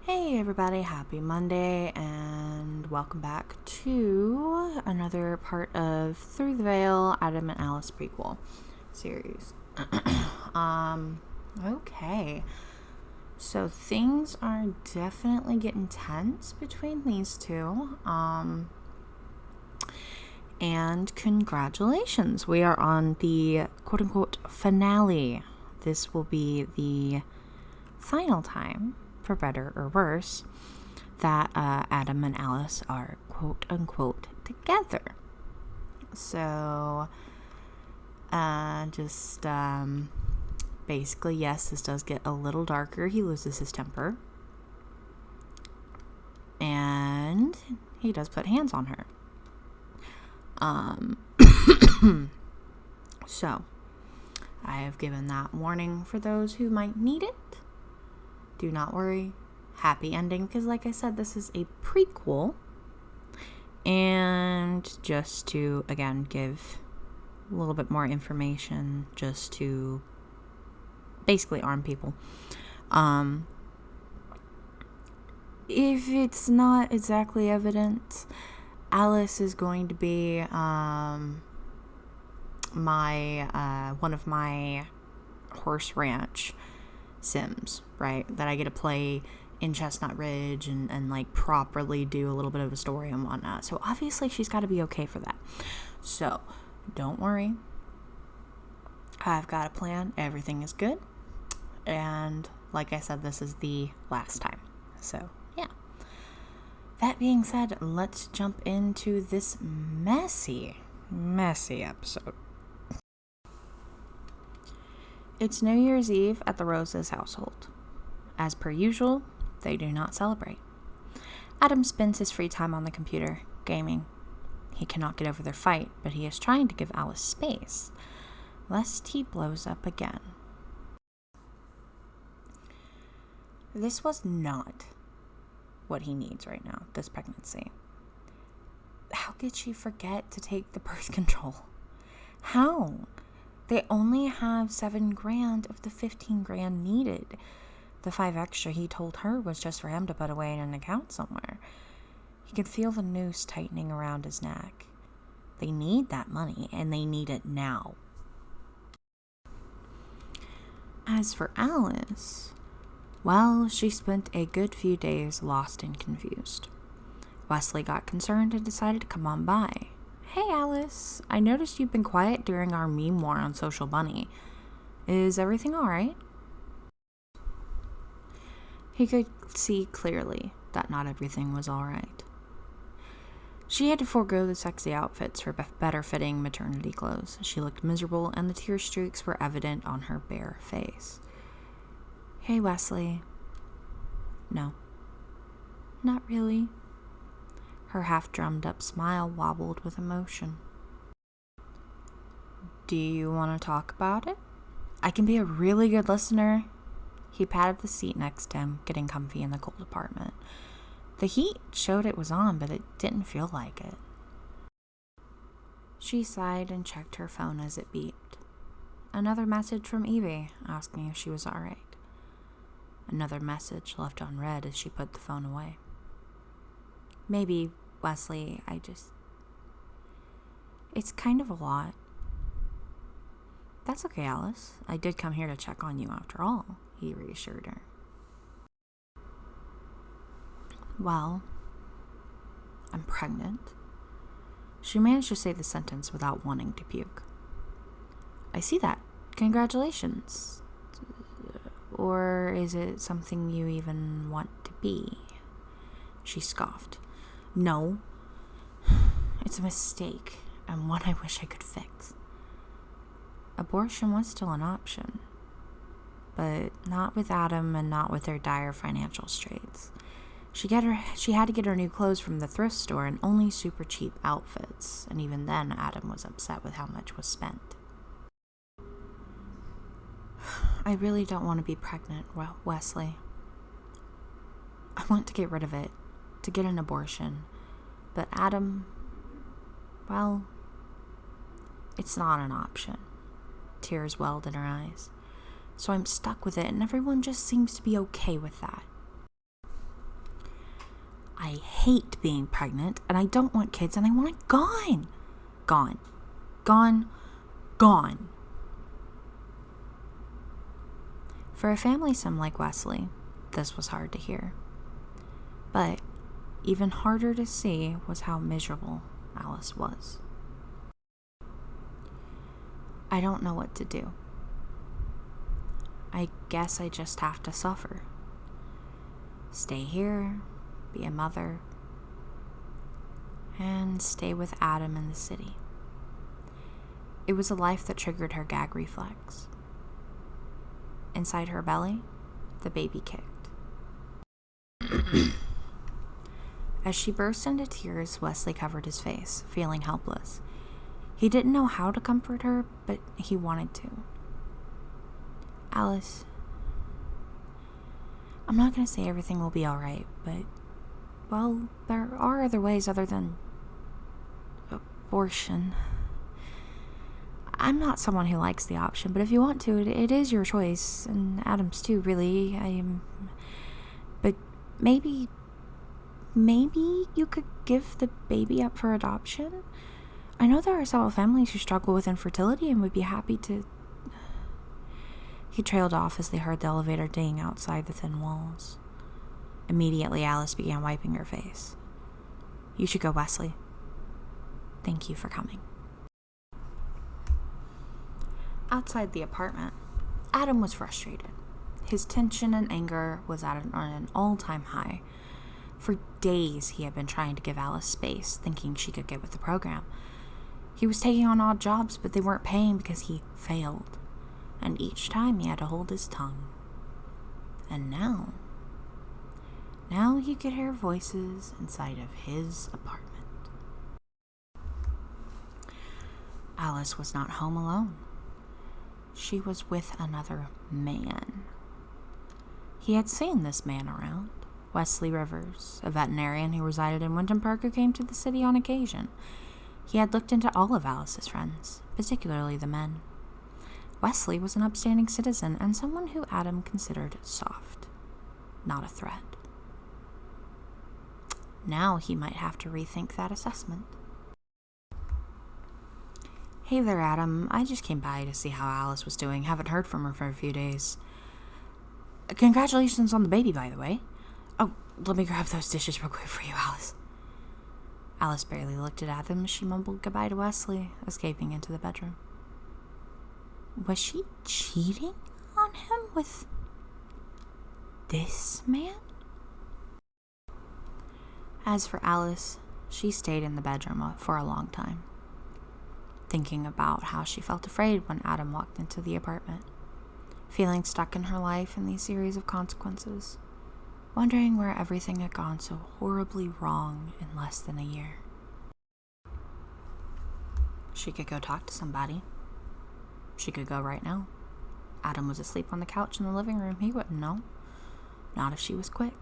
Hey everybody, happy Monday and welcome back to another part of Through the Veil Adam and Alice prequel series. Okay. So things are definitely getting tense between these two. And congratulations. We are on the quote unquote finale. This will be the final time, for better or worse, that Adam and Alice are quote unquote together. So, basically, yes, this does get a little darker. He loses his temper. And he does put hands on her. So, I have given that warning for those who might need it. Do not worry. Happy ending, because like I said, this is a prequel. And just to, again, give a little bit more information, just to basically arm people. If it's not exactly evident, Alice is going to be one of my horse ranch sims, right? That I get to play in Chestnut Ridge and like properly do a little bit of a story and whatnot. So obviously she's got to be okay for that. So don't worry. I've got a plan. Everything is good. And like I said, this is the last time. So yeah. That being said, let's jump into this messy episode. It's New Year's Eve at the Roses household. As per usual, they do not celebrate. Adam spends his free time on the computer, gaming. He cannot get over their fight, but he is trying to give Alice space, lest he blows up again. This was not what he needs right now, this pregnancy. How could she forget to take the birth control? How? They only have $7,000 of the $15,000 needed. The $5 extra he told her was just for him to put away in an account somewhere. He could feel the noose tightening around his neck. They need that money, and they need it now. As for Alice, well, she spent a good few days lost and confused. Wesley got concerned and decided to come on by. Hey Alice, I noticed you've been quiet during our meme war on Social Bunny. Is everything alright? He could see clearly that not everything was alright. She had to forego the sexy outfits for better fitting maternity clothes. She looked miserable and the tear streaks were evident on her bare face. Hey Wesley. No. Not really. Her half-drummed-up smile wobbled with emotion. Do you want to talk about it? I can be a really good listener. He patted the seat next to him, getting comfy in the cold apartment. The heat showed it was on, but it didn't feel like it. She sighed and checked her phone as it beeped. Another message from Evie, asking if she was all right. Another message left unread as she put the phone away. Maybe, Wesley, it's kind of a lot. That's okay, Alice. I did come here to check on you after all, he reassured her. Well, I'm pregnant. She managed to say the sentence without wanting to puke. I see that. Congratulations. Or is it something you even want to be? She scoffed. No. It's a mistake, and one I wish I could fix. Abortion was still an option, but not with Adam and not with their dire financial straits. She had to get her new clothes from the thrift store and only super cheap outfits, and even then Adam was upset with how much was spent. I really don't want to be pregnant, Wesley. I want to get rid of it, to get an abortion. But Adam, well, it's not an option. Tears welled in her eyes. So I'm stuck with it, and everyone just seems to be okay with that. I hate being pregnant, and I don't want kids, and I want it gone. Gone. Gone. Gone. For a family sim like Wesley, this was hard to hear. But even harder to see was how miserable Alice was. I don't know what to do. I guess I just have to suffer. Stay here, be a mother, and stay with Adam in the city. It was a life that triggered her gag reflex. Inside her belly, the baby kicked. As she burst into tears, Wesley covered his face, feeling helpless. He didn't know how to comfort her, but he wanted to. Alice, I'm not going to say everything will be alright, but, well, there are other ways other than abortion. I'm not someone who likes the option, but if you want to, it is your choice, and Adam's too, really. But maybe you could give the baby up for adoption? I know there are several families who struggle with infertility and would be happy to... He trailed off as they heard the elevator ding outside the thin walls. Immediately, Alice began wiping her face. You should go, Wesley. Thank you for coming. Outside the apartment, Adam was frustrated. His tension and anger was at an all-time high. For days, he had been trying to give Alice space, thinking she could get with the program. He was taking on odd jobs, but they weren't paying because he failed. And each time he had to hold his tongue. And now he could hear voices inside of his apartment. Alice was not home alone. She was with another man. He had seen this man around. Wesley Rivers, a veterinarian who resided in Winton Park who came to the city on occasion. He had looked into all of Alice's friends, particularly the men. Wesley was an upstanding citizen and someone who Adam considered soft, not a threat. Now he might have to rethink that assessment. Hey there, Adam. I just came by to see how Alice was doing. Haven't heard from her for a few days. Congratulations on the baby, by the way. Oh, let me grab those dishes real quick for you, Alice. Alice barely looked at Adam as she mumbled goodbye to Wesley, escaping into the bedroom. Was she cheating on him with this man? As for Alice, she stayed in the bedroom for a long time, thinking about how she felt afraid when Adam walked into the apartment, feeling stuck in her life in these series of consequences, wondering where everything had gone so horribly wrong in less than a year. She could go talk to somebody. She could go right now. Adam was asleep on the couch in the living room. He wouldn't know. Not if she was quick.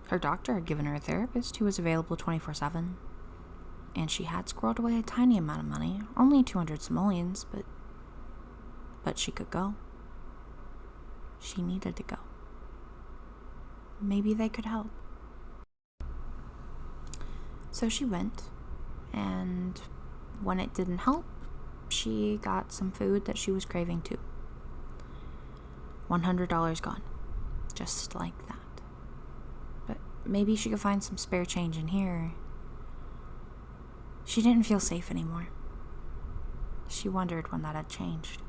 Her doctor had given her a therapist who was available 24/7. And she had squirreled away a tiny amount of money, only 200 simoleons, but she could go. She needed to go. Maybe they could help. So she went, and when it didn't help, she got some food that she was craving too. $100 gone. Just like that. But maybe she could find some spare change in here. She didn't feel safe anymore. She wondered when that had changed.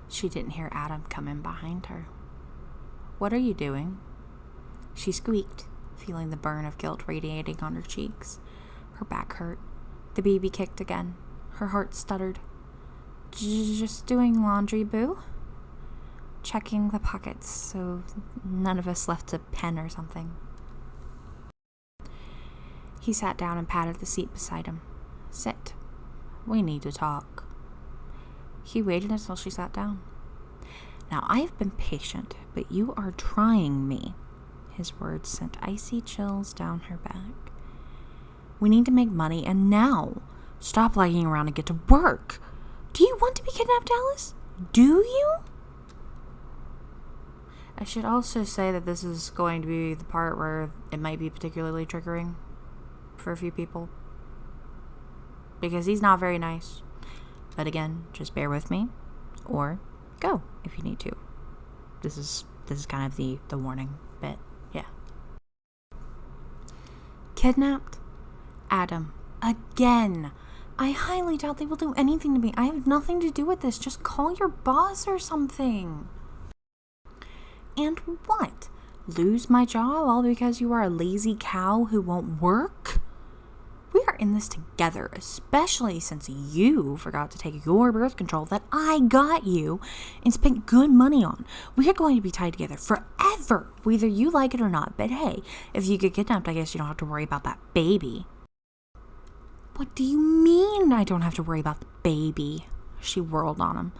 She didn't hear Adam come in behind her. What are you doing? She squeaked, feeling the burn of guilt radiating on her cheeks. Her back hurt. The baby kicked again. Her heart stuttered. Just doing laundry, boo? Checking the pockets so none of us left a pen or something. He sat down and patted the seat beside him. Sit. We need to talk. He waited until she sat down. Now, I've been patient, but you are trying me. His words sent icy chills down her back. We need to make money, and now. Stop lagging around and get to work. Do you want to be kidnapped, Alice? Do you? I should also say that this is going to be the part where it might be particularly triggering for a few people. Because he's not very nice. But again, just bear with me. Or go if you need to. This is kind of the warning bit. Yeah. Kidnapped? Adam. Again. I highly doubt they will do anything to me. I have nothing to do with this. Just call your boss or something. And what? Lose my job all because you are a lazy cow who won't work? We are in this together, especially since you forgot to take your birth control that I got you and spent good money on. We are going to be tied together forever, whether you like it or not. But hey, if you get kidnapped, I guess you don't have to worry about that baby. What do you mean I don't have to worry about the baby? She whirled on him.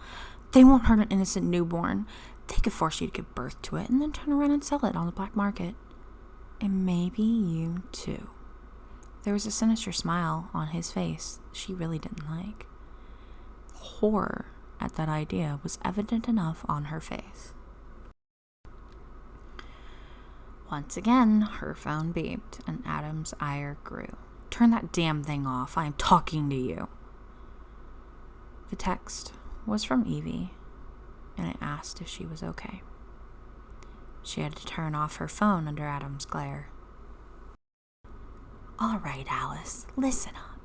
They won't hurt an innocent newborn. They could force you to give birth to it and then turn around and sell it on the black market. And maybe you too. There was a sinister smile on his face she really didn't like. Horror at that idea was evident enough on her face. Once again, her phone beeped and Adam's ire grew. Turn that damn thing off. I am talking to you. The text was from Evie, and it asked if she was okay. She had to turn off her phone under Adam's glare. All right, Alice, listen up.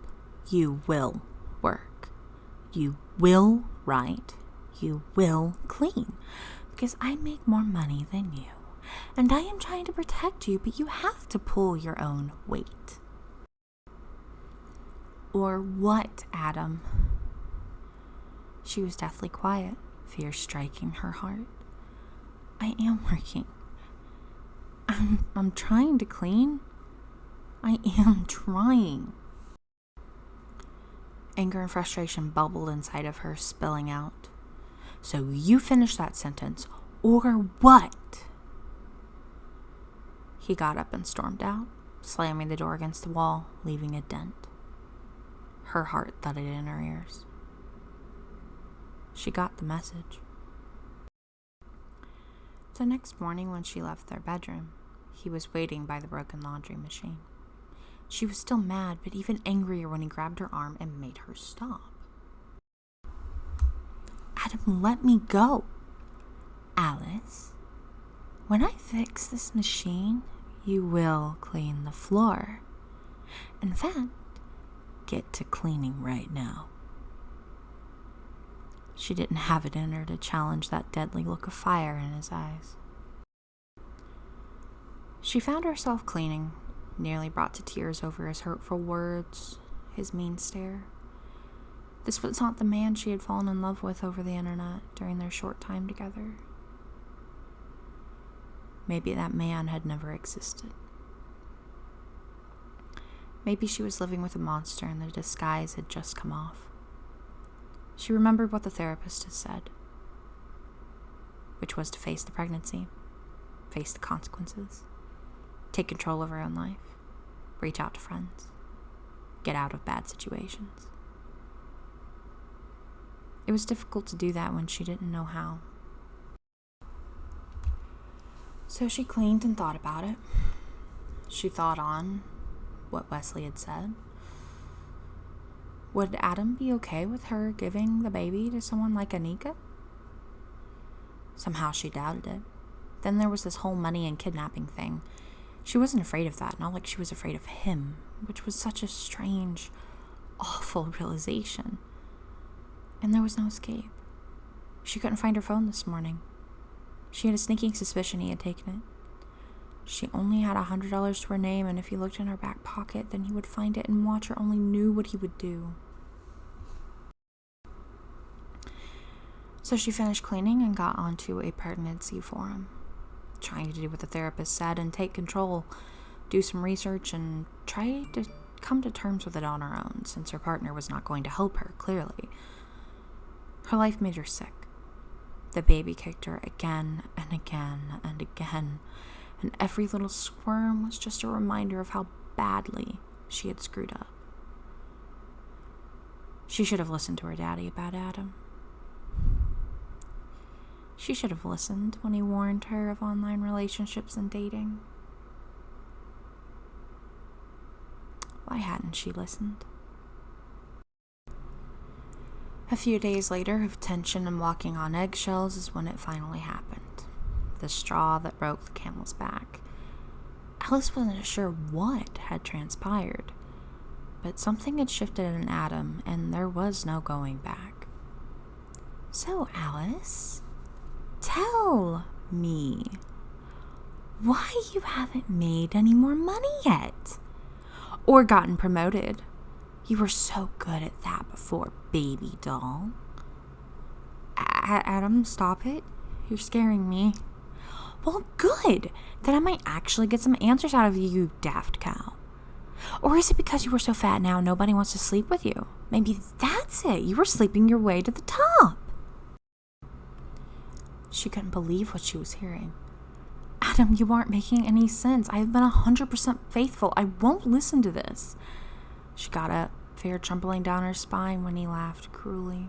You will work. You will write. You will clean. Because I make more money than you. And I am trying to protect you, but you have to pull your own weight. Or what, Adam? She was deathly quiet, fear striking her heart. I am working. I'm trying to clean. I am trying. Anger and frustration bubbled inside of her, spilling out. So you finish that sentence, or what? He got up and stormed out, slamming the door against the wall, leaving a dent. Her heart thudded in her ears. She got the message. The next morning when she left their bedroom, he was waiting by the broken laundry machine. She was still mad, but even angrier when he grabbed her arm and made her stop. Adam, let me go. Alice, when I fix this machine, you will clean the floor. In fact, get to cleaning right now. She didn't have it in her to challenge that deadly look of fire in his eyes. She found herself cleaning, nearly brought to tears over his hurtful words, his mean stare. This was not the man she had fallen in love with over the internet during their short time together. Maybe that man had never existed. Maybe she was living with a monster and the disguise had just come off. She remembered what the therapist had said, which was to face the pregnancy, face the consequences, take control of her own life, reach out to friends, get out of bad situations. It was difficult to do that when she didn't know how. So she cleaned and thought about it. She thought on what Wesley had said. Would Adam be okay with her giving the baby to someone like Anika? Somehow she doubted it. Then there was this whole money and kidnapping thing. She wasn't afraid of that, not like she was afraid of him, which was such a strange, awful realization. And there was no escape. She couldn't find her phone this morning. She had a sneaking suspicion he had taken it. She only had $100 to her name, and if he looked in her back pocket, then he would find it, and Watcher only knew what he would do. So she finished cleaning and got onto a pregnancy forum, trying to do what the therapist said and take control, do some research, and try to come to terms with it on her own, since her partner was not going to help her, clearly. Her life made her sick. The baby kicked her again and again and again, and every little squirm was just a reminder of how badly she had screwed up. She should have listened to her daddy about Adam. She should have listened when he warned her of online relationships and dating. Why hadn't she listened? A few days later, of tension and walking on eggshells, is when it finally happened. The straw that broke the camel's back. Alice wasn't sure what had transpired, but something had shifted in Adam, and there was no going back. So, Alice, tell me why you haven't made any more money yet, or gotten promoted. You were so good at that before, baby doll. Adam, stop it. You're scaring me. Well, good. Then I might actually get some answers out of you, you daft cow. Or is it because you were so fat now nobody wants to sleep with you? Maybe that's it. You were sleeping your way to the top. She couldn't believe what she was hearing. Adam, you aren't making any sense. I've been 100% faithful. I won't listen to this. She got up, fear trembling down her spine when he laughed cruelly.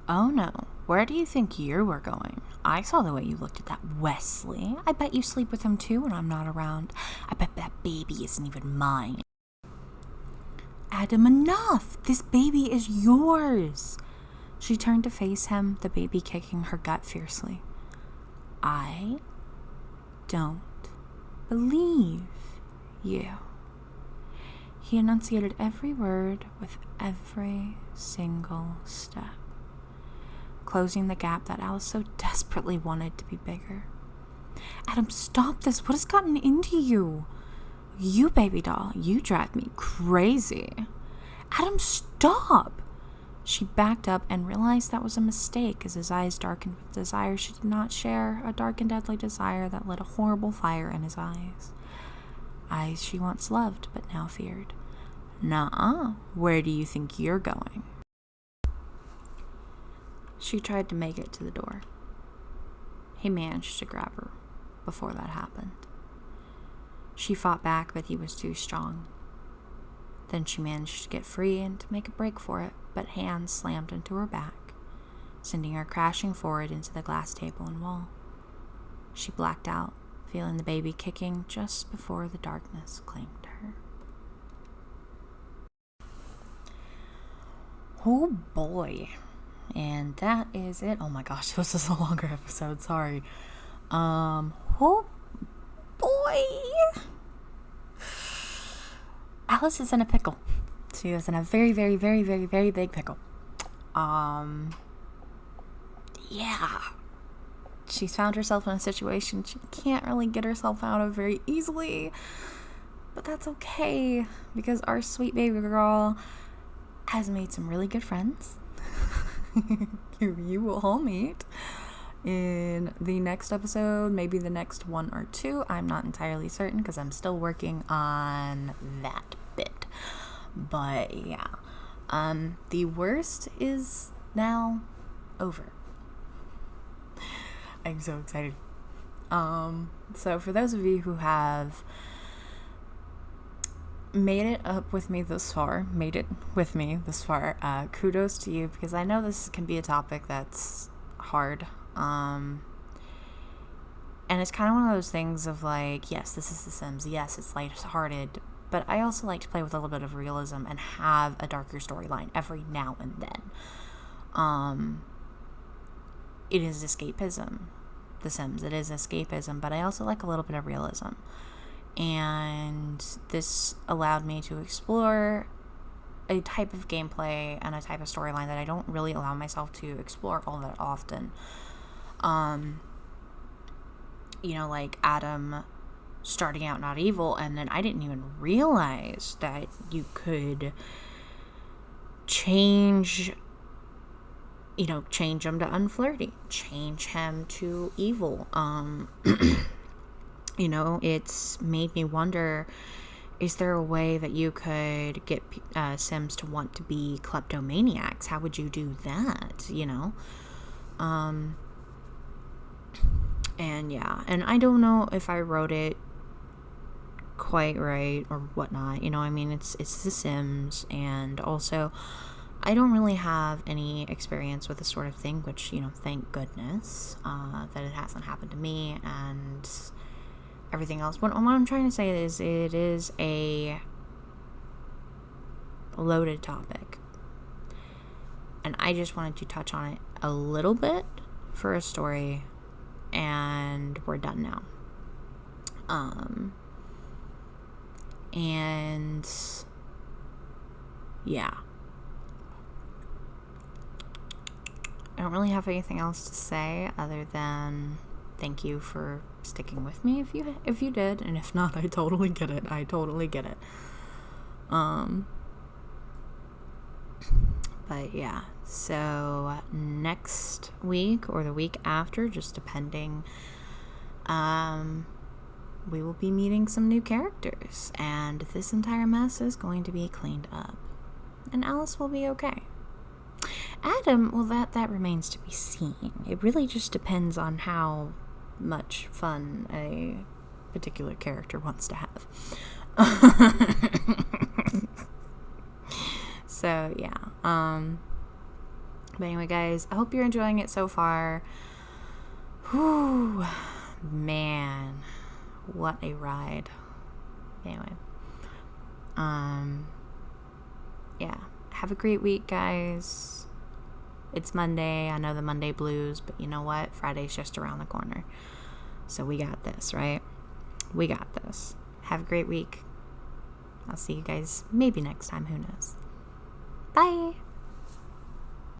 Oh no, where do you think you were going? I saw the way you looked at that Wesley. I bet you sleep with him too when I'm not around. I bet that baby isn't even mine. Adam, enough! This baby is yours! She turned to face him, the baby kicking her gut fiercely. I don't believe you. He enunciated every word with every single step, closing the gap that Alice so desperately wanted to be bigger. Adam, stop this. What has gotten into you? You, baby doll, you drive me crazy. Adam, stop. She backed up and realized that was a mistake as his eyes darkened with desire she did not share, a dark and deadly desire that lit a horrible fire in his eyes. Eyes she once loved but now feared. Nuh-uh. Where do you think you're going? She tried to make it to the door. He managed to grab her before that happened. She fought back, but he was too strong. Then she managed to get free and to make a break for it, but hands slammed into her back, sending her crashing forward into the glass table and wall. She blacked out, feeling the baby kicking just before the darkness claimed her. Oh boy. And that is it. Oh my gosh, this is a longer episode, sorry. Oh boy. Alice is in a pickle. She is in a very, very, very, very, very big pickle. Yeah. She's found herself in a situation she can't really get herself out of very easily. But that's okay, because our sweet baby girl has made some really good friends. You will all meet in the next episode, maybe the next one or two. I'm not entirely certain because I'm still working on that bit. But yeah, the worst is now over. I'm so excited. So for those of you who have made it with me this far, kudos to you, because I know this can be a topic that's hard. And it's kind of one of those things of like, yes, this is The Sims. Yes, it's lighthearted, but I also like to play with a little bit of realism and have a darker storyline every now and then. It is escapism, The Sims. It is escapism, but I also like a little bit of realism. And this allowed me to explore a type of gameplay and a type of storyline that I don't really allow myself to explore all that often. Like Adam starting out not evil, and then I didn't even realize that you could change him to unflirty, change him to evil. It's made me wonder, is there a way that you could get Sims to want to be kleptomaniacs? How would you do that, and I don't know if I wrote it quite right or whatnot. It's The Sims, and also I don't really have any experience with this sort of thing, which, thank goodness that it hasn't happened to me and everything else. What I'm trying to say is it is a loaded topic. And I just wanted to touch on it a little bit for a story, and we're done now. And yeah. I don't really have anything else to say other than thank you for sticking with me if you did, and if not, I totally get it. But yeah, so next week or the week after, just depending, we will be meeting some new characters, and this entire mess is going to be cleaned up, and Alice will be okay. Adam, well, that remains to be seen. It really just depends on how much fun a particular character wants to have. So, yeah. But anyway, guys, I hope you're enjoying it so far. Whew, man, what a ride. Anyway, yeah, have a great week, guys. It's Monday. I know the Monday blues, but you know what? Friday's just around the corner. So we got this, right? We got this. Have a great week. I'll see you guys maybe next time. Who knows? Bye.